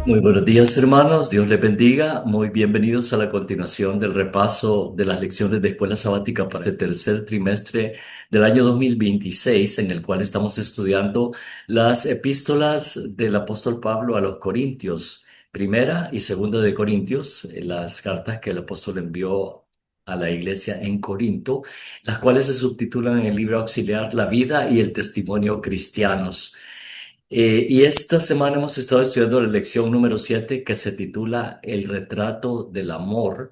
Muy buenos días, hermanos. Dios les bendiga. Muy bienvenidos a la continuación del repaso de las lecciones de escuela sabática para este tercer trimestre del año 2026, en el cual estamos estudiando las epístolas del apóstol Pablo a los Corintios, primera y segunda de Corintios, las cartas que el apóstol envió a la iglesia en Corinto, las cuales se subtitulan en el libro auxiliar La vida y el testimonio cristianos. Y esta semana hemos estado estudiando la lección número 7 que se titula El retrato del amor.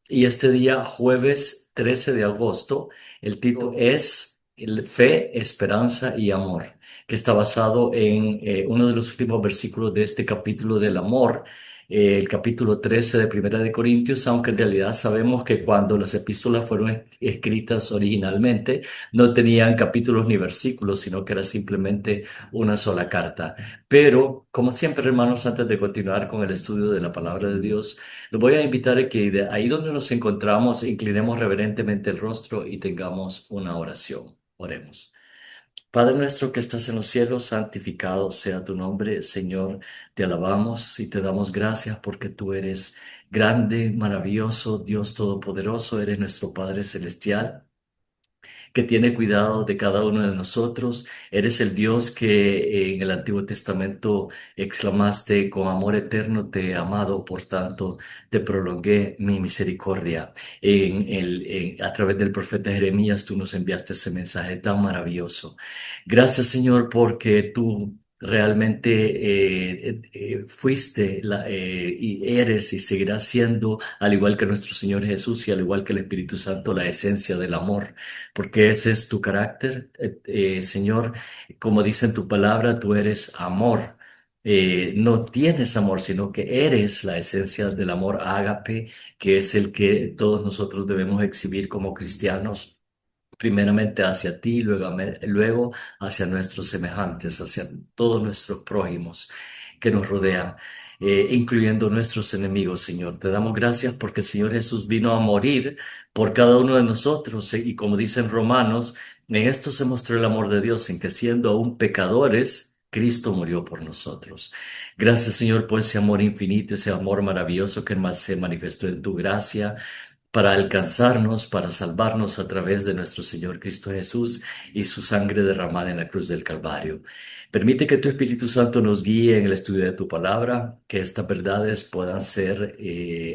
Y este día, jueves 13 de agosto, el título es Fe, Esperanza y Amor, que está basado en uno de los últimos versículos de este capítulo del amor, el capítulo 13 de Primera de Corintios, aunque en realidad sabemos que cuando las epístolas fueron escritas originalmente, no tenían capítulos ni versículos, sino que era simplemente una sola carta. Pero, como siempre, hermanos, antes de continuar con el estudio de la palabra de Dios, los voy a invitar a que de ahí donde nos encontramos, inclinemos reverentemente el rostro y tengamos una oración. Oremos. Padre nuestro que estás en los cielos, santificado sea tu nombre, Señor. Te alabamos y te damos gracias porque tú eres grande, maravilloso, Dios todopoderoso, eres nuestro Padre celestial que tiene cuidado de cada uno de nosotros. Eres el Dios que en el Antiguo Testamento exclamaste, con amor eterno te he amado, por tanto te prolongué mi misericordia. A través del profeta Jeremías tú nos enviaste ese mensaje tan maravilloso. Gracias, Señor, porque tú realmente fuiste y eres y seguirás siendo, al igual que nuestro Señor Jesús y al igual que el Espíritu Santo, la esencia del amor, porque ese es tu carácter, Señor. Como dice en tu palabra, tú eres amor. No tienes amor, sino que eres la esencia del amor ágape, que es el que todos nosotros debemos exhibir como cristianos, primeramente hacia ti, luego hacia nuestros semejantes, hacia todos nuestros prójimos que nos rodean, incluyendo nuestros enemigos, Señor. Te damos gracias porque el Señor Jesús vino a morir por cada uno de nosotros, y como dicen Romanos, en esto se mostró el amor de Dios, en que siendo aún pecadores, Cristo murió por nosotros. Gracias, Señor, por ese amor infinito, ese amor maravilloso que más se manifestó en tu gracia para alcanzarnos, para salvarnos a través de nuestro Señor Cristo Jesús y su sangre derramada en la cruz del Calvario. Permite que tu Espíritu Santo nos guíe en el estudio de tu palabra, que estas verdades puedan ser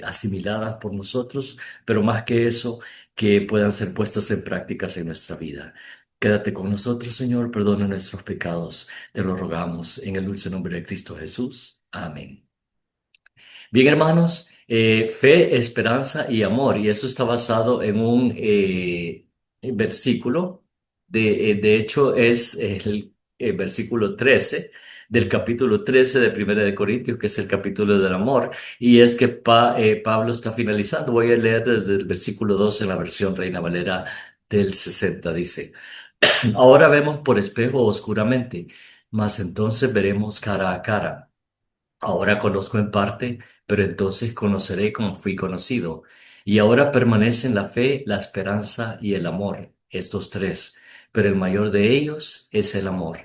asimiladas por nosotros, pero más que eso, que puedan ser puestas en prácticas en nuestra vida. Quédate con nosotros, Señor, perdona nuestros pecados, te lo rogamos en el dulce nombre de Cristo Jesús. Amén. Bien, hermanos, fe, esperanza y amor, y eso está basado en un versículo, de hecho es el, versículo 13 del capítulo 13 de Primera de Corintios, que es el capítulo del amor, y es que Pablo está finalizando. Voy a leer desde el versículo 12 en la versión Reina Valera del 60, dice: Ahora vemos por espejo oscuramente, mas entonces veremos cara a cara. Ahora conozco en parte, pero entonces conoceré como fui conocido. Y ahora permanecen la fe, la esperanza y el amor, estos tres, pero el mayor de ellos es el amor.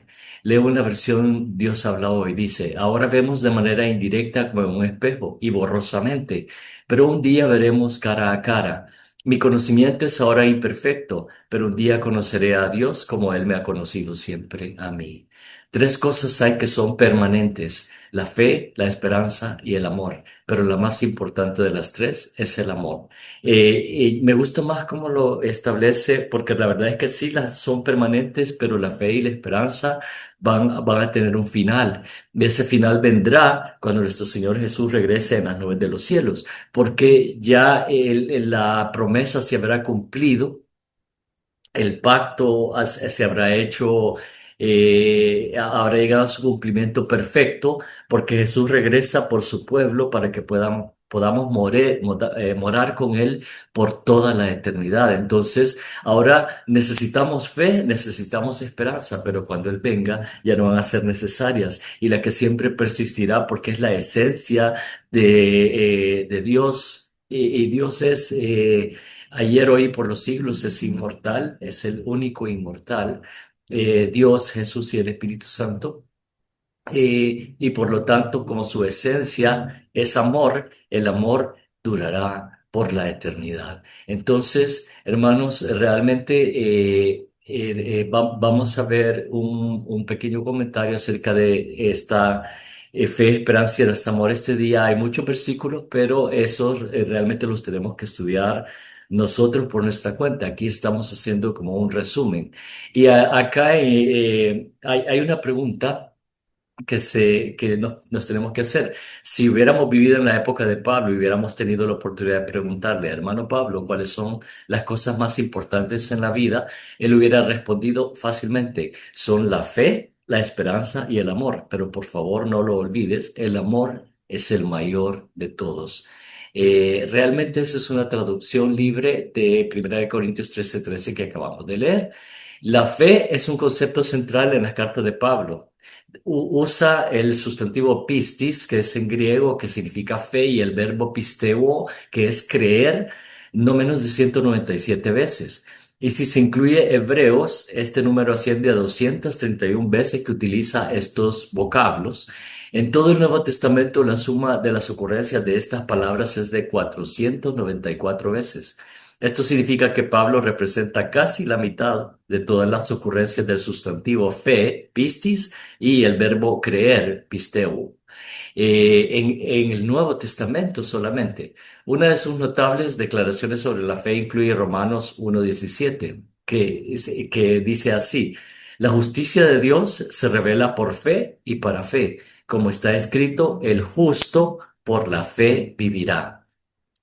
Leo una versión Dios habla hoy, dice: Ahora vemos de manera indirecta como en un espejo y borrosamente, pero un día veremos cara a cara. Mi conocimiento es ahora imperfecto, pero un día conoceré a Dios como Él me ha conocido siempre a mí. Tres cosas hay que son permanentes: la fe, la esperanza y el amor, pero la más importante de las tres es el amor. Y me gusta más cómo lo establece, porque la verdad es que sí, las son permanentes, pero la fe y la esperanza van a tener un final. Y ese final vendrá cuando nuestro Señor Jesús regrese en las nubes de los cielos, porque ya la promesa se habrá cumplido, el pacto se habrá hecho, habrá llegado a su cumplimiento perfecto, porque Jesús regresa por su pueblo para que podamos morar con Él por toda la eternidad. Entonces, ahora necesitamos fe, necesitamos esperanza, pero cuando Él venga ya no van a ser necesarias. Y la que siempre persistirá, porque es la esencia de Dios, y Dios es... ayer, hoy, por los siglos, es inmortal, es el único inmortal, Dios, Jesús y el Espíritu Santo. y por lo tanto, como su esencia es amor, el amor durará por la eternidad. Entonces, hermanos, realmente vamos a ver un pequeño comentario acerca de esta fe, esperanza y amor este día. Hay muchos versículos, pero esos realmente los tenemos que estudiar nosotros por nuestra cuenta. Aquí estamos haciendo como un resumen. Y acá hay una pregunta que nos tenemos que hacer. Si hubiéramos vivido en la época de Pablo y hubiéramos tenido la oportunidad de preguntarle, hermano Pablo, cuáles son las cosas más importantes en la vida, él hubiera respondido fácilmente, son la fe, la esperanza y el amor. Pero por favor no lo olvides, el amor es el mayor de todos. Realmente esa es una traducción libre de 1 Corintios 13:13 que acabamos de leer. La fe es un concepto central en las cartas de Pablo. Usa el sustantivo pistis, que es en griego, que significa fe, y el verbo pisteuo, que es creer, no menos de 197 veces. Y si se incluye hebreos, este número asciende a 231 veces que utiliza estos vocablos. En todo el Nuevo Testamento, la suma de las ocurrencias de estas palabras es de 494 veces. Esto significa que Pablo representa casi la mitad de todas las ocurrencias del sustantivo fe, pistis, y el verbo creer, pisteu, en el Nuevo Testamento solamente. Una de sus notables declaraciones sobre la fe incluye Romanos 1:17, que dice así: la justicia de Dios se revela por fe y para fe, como está escrito, el justo por la fe vivirá.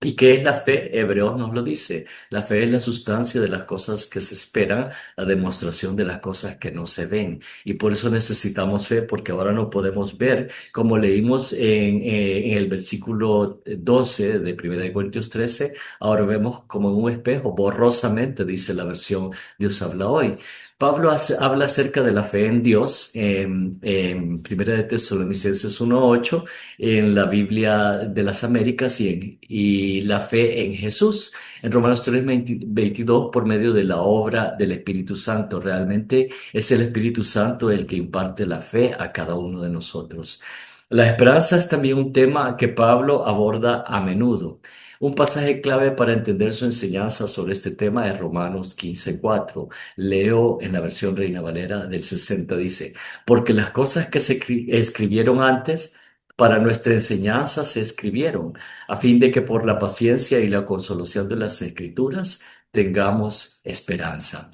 ¿Y qué es la fe? Hebreos nos lo dice. La fe es la sustancia de las cosas que se esperan, la demostración de las cosas que no se ven. Y por eso necesitamos fe, porque ahora no podemos ver, como leímos en el versículo 12 de 1 Corintios 13, ahora vemos como en un espejo, borrosamente, dice la versión Dios habla hoy. Pablo habla acerca de la fe en Dios en 1 Tesalonicenses 1:8, en la Biblia de las Américas, y la fe en Jesús en Romanos 3:22 por medio de la obra del Espíritu Santo. Realmente es el Espíritu Santo el que imparte la fe a cada uno de nosotros. La esperanza es también un tema que Pablo aborda a menudo. Un pasaje clave para entender su enseñanza sobre este tema es Romanos 15:4. Leo en la versión Reina Valera del 60, dice: porque las cosas que se escribieron antes para nuestra enseñanza se escribieron, a fin de que por la paciencia y la consolación de las Escrituras tengamos esperanza.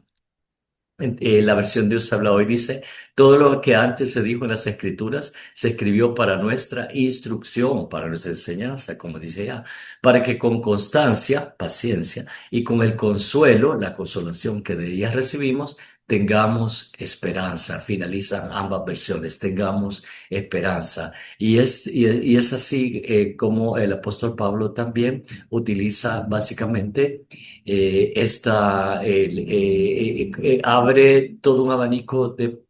La versión de Dios habla hoy dice: todo lo que antes se dijo en las Escrituras se escribió para nuestra instrucción, para nuestra enseñanza, como dice ya, para que con constancia, paciencia, y con el consuelo, la consolación que de ellas recibimos, tengamos esperanza. Finalizan ambas versiones, tengamos esperanza. Y es así como el apóstol Pablo también utiliza básicamente abre todo un abanico de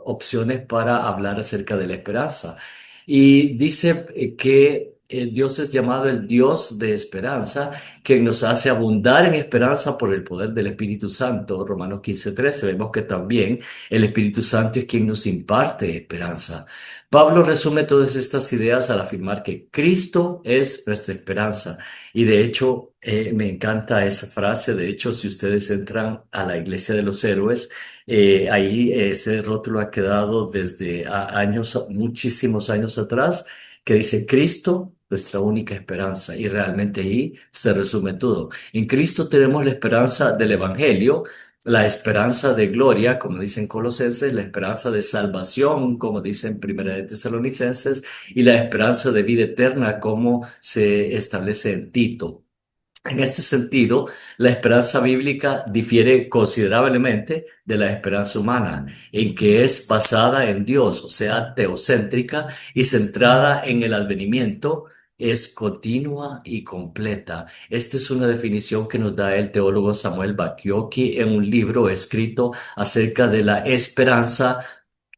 opciones para hablar acerca de la esperanza. Y dice que Dios es llamado el Dios de esperanza, que nos hace abundar en esperanza por el poder del Espíritu Santo. Romanos 15:13. Vemos que también el Espíritu Santo es quien nos imparte esperanza. Pablo resume todas estas ideas al afirmar que Cristo es nuestra esperanza. Y de hecho, me encanta esa frase. De hecho, si ustedes entran a la Iglesia de los Héroes, ahí ese rótulo ha quedado desde años, muchísimos años atrás, que dice Cristo, nuestra única esperanza. Y realmente ahí se resume todo. En Cristo tenemos la esperanza del Evangelio, la esperanza de gloria, como dicen Colosenses, la esperanza de salvación, como dicen Primera de Tesalonicenses, y la esperanza de vida eterna, como se establece en Tito. En este sentido, la esperanza bíblica difiere considerablemente de la esperanza humana, en que es basada en Dios, o sea, teocéntrica y centrada en el advenimiento, es continua y completa. Esta es una definición que nos da el teólogo Samuel Bacchiocchi en un libro escrito acerca de la esperanza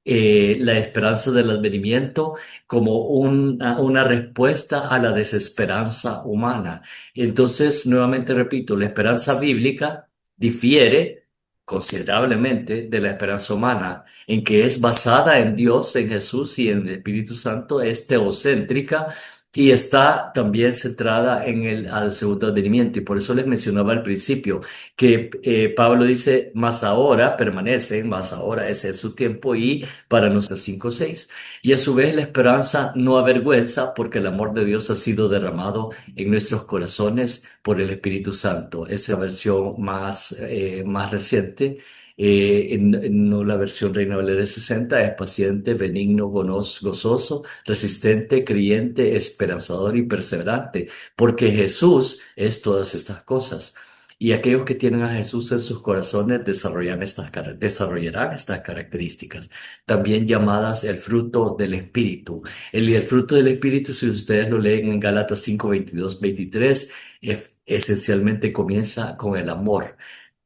del advenimiento como una respuesta a la desesperanza humana. Entonces, nuevamente repito, la esperanza bíblica difiere considerablemente de la esperanza humana, en que es basada en Dios, en Jesús y en el Espíritu Santo, es teocéntrica y está también centrada en el al segundo advenimiento. Y por eso les mencionaba al principio que Pablo dice, más ahora permanecen, más ahora ese es su tiempo y para nosotros 5:6. Y a su vez la esperanza no avergüenza porque el amor de Dios ha sido derramado en nuestros corazones por el Espíritu Santo. Esa es la versión más reciente. No la versión Reina Valera 60, es paciente, benigno, gozoso, resistente, creyente, esperanzador y perseverante, porque Jesús es todas estas cosas. Y aquellos que tienen a Jesús en sus corazones desarrollarán estas características, también llamadas el fruto del Espíritu. El fruto del Espíritu, si ustedes lo leen en Gálatas 5, 22, 23, esencialmente comienza con el amor.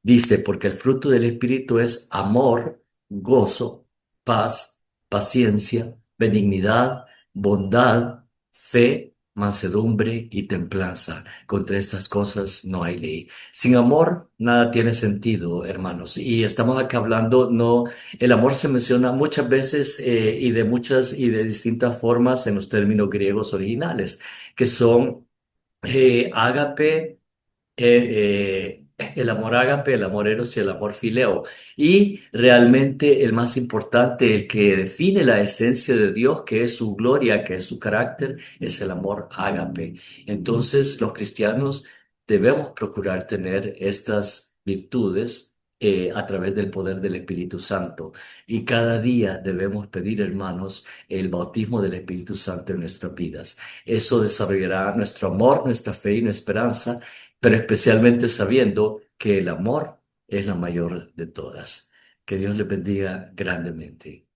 Dice, porque el fruto del Espíritu es amor, gozo, paz, paciencia, benignidad, bondad, fe, mansedumbre y templanza. Contra estas cosas no hay ley. Sin amor, nada tiene sentido, hermanos. Y estamos acá hablando, no, el amor se menciona muchas veces y de muchas y de distintas formas en los términos griegos originales, que son ágape, el amor ágape, el amor eros y el amor fileo. Y realmente el más importante, el que define la esencia de Dios, que es su gloria, que es su carácter, es el amor ágape. Entonces, los cristianos debemos procurar tener estas virtudes a través del poder del Espíritu Santo. Y cada día debemos pedir, hermanos, el bautismo del Espíritu Santo en nuestras vidas. Eso desarrollará nuestro amor, nuestra fe y nuestra esperanza, pero especialmente sabiendo que el amor es la mayor de todas. Que Dios les bendiga grandemente.